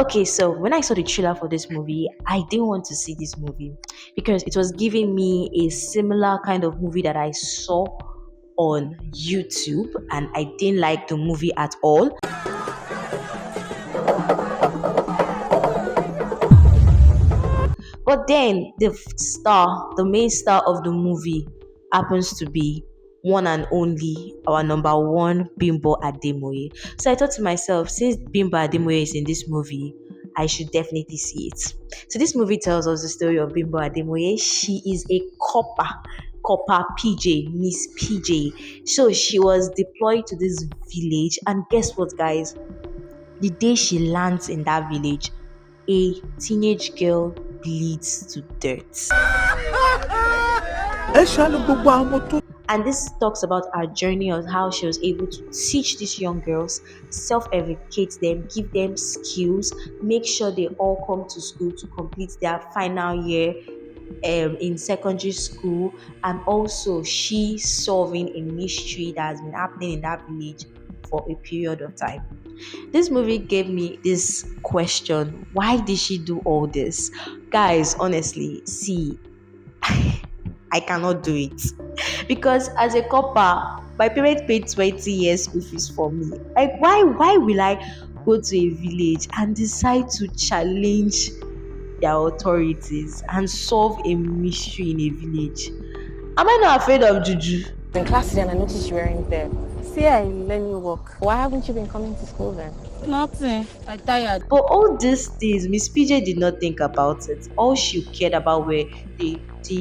Okay, so when I saw the trailer for this movie, I didn't want to see this movie because it was giving me a similar kind of movie that I saw on YouTube, and I didn't like the movie at all. But then the main star of the movie happens to be one and only our number one Bimbo Ademoye. So I thought to myself, since Bimbo Ademoye is in this movie, I should definitely see it. So this movie tells us the story of Bimbo Ademoye. She is a copper PJ, Miss PJ. So she was deployed to this village, and guess what, guys? The day she lands in that village, a teenage girl bleeds to death. And this talks about our journey of how she was able to teach these young girls, self-educate them, give them skills, make sure they all come to school to complete their final year in secondary school, and also she solving a mystery that has been happening in that village for a period of time. This movie gave me this question: why did she do all this? Guys, honestly, see, I cannot do it because as a copper, my parents paid 20 years school fees for me. Like, why will I go to a village and decide to challenge their authorities and solve a mystery in a village? Am I not afraid of juju? In class today and I noticed you weren't there. See, I learn you work. Why haven't you been coming to school then? Nothing. I'm tired. But all these things, Miss PJ did not think about it. All she cared about were the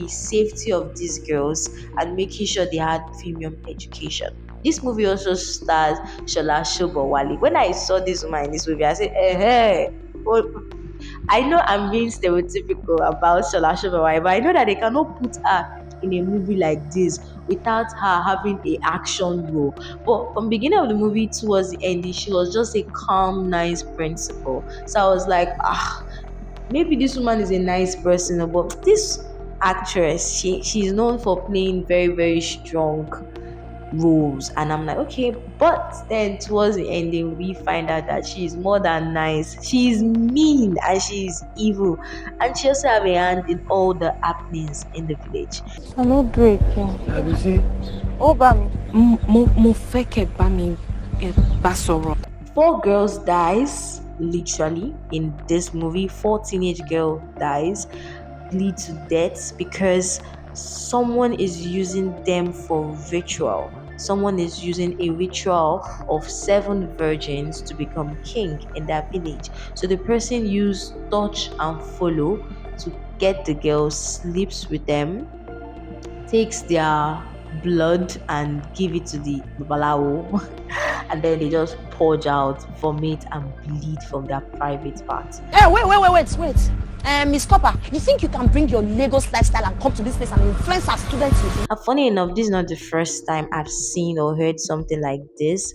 safety of these girls and making sure they had premium education. This movie also stars Shola Shobowale. When I saw this woman in this movie, I said, hey, well, I know I'm being stereotypical about Shola Shobowale, but I know that they cannot put her in a movie like this without her having a action role. But from beginning of the movie towards the ending, she was just a calm, nice principal. So I was like, maybe this woman is a nice person, but this actress, she's known for playing very, very strong roles, and I'm like, okay. But then towards the ending we find out that she's more than nice, she's mean and she's evil, and she also have a hand in all the happenings in the village. I'm not breaking. Have you seen? Oh, Bami. Mo feke Bami basoro. 4 girls dies literally in this movie. 4 teenage girl dies, bleed to death because someone is using them for ritual. Someone is using a ritual of 7 virgins to become king in that village. So the person used touch and follow to get the girls, sleeps with them, takes their blood and give it to the babalawo, and then they just purge out, vomit and bleed from their private parts. Hey, wait. Miss Copper, you think you can bring your Lagos lifestyle and come to this place and influence our students with it? And funny enough, this is not the first time I've seen or heard something like this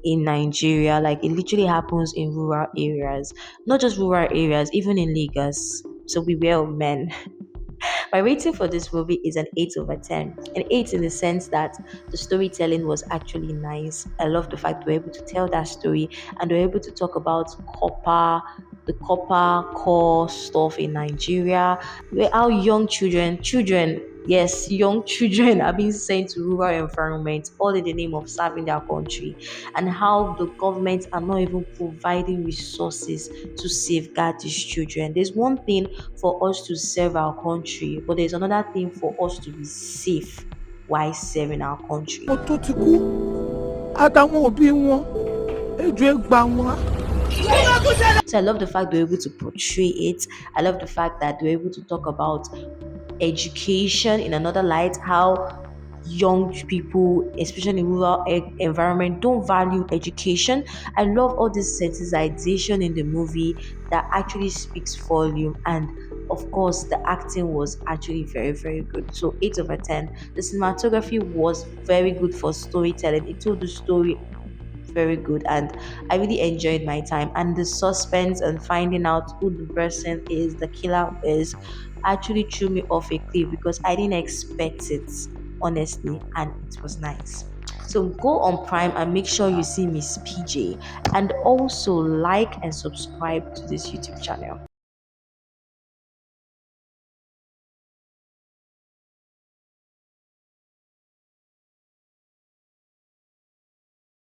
in Nigeria. Like, it literally happens in rural areas, not just rural areas, even in Lagos. So beware of men. My rating for this movie is an 8 over 10. An 8 in the sense that the storytelling was actually nice. I love the fact we're able to tell that story and we're able to talk about the copper core stuff in Nigeria, where our young children, yes, young children are being sent to rural environments all in the name of serving their country, and how the government are not even providing resources to safeguard these children. There's one thing for us to serve our country, but there's another thing for us to be safe while serving our country. So I love the fact they're able to portray it. I love the fact that they're able to talk about education in another light, how young people, especially in rural environment, don't value education. I love all this sensitization in the movie that actually speaks volume, and of course the acting was actually very, very good. So 8 over 10. The cinematography was very good for storytelling. It told the story very good, and I really enjoyed my time. And the suspense and finding out who the person is, the killer is, actually threw me off a cliff because I didn't expect it, honestly, and it was nice. So go on Prime and make sure you see Miss PJ, and also like and subscribe to this YouTube channel.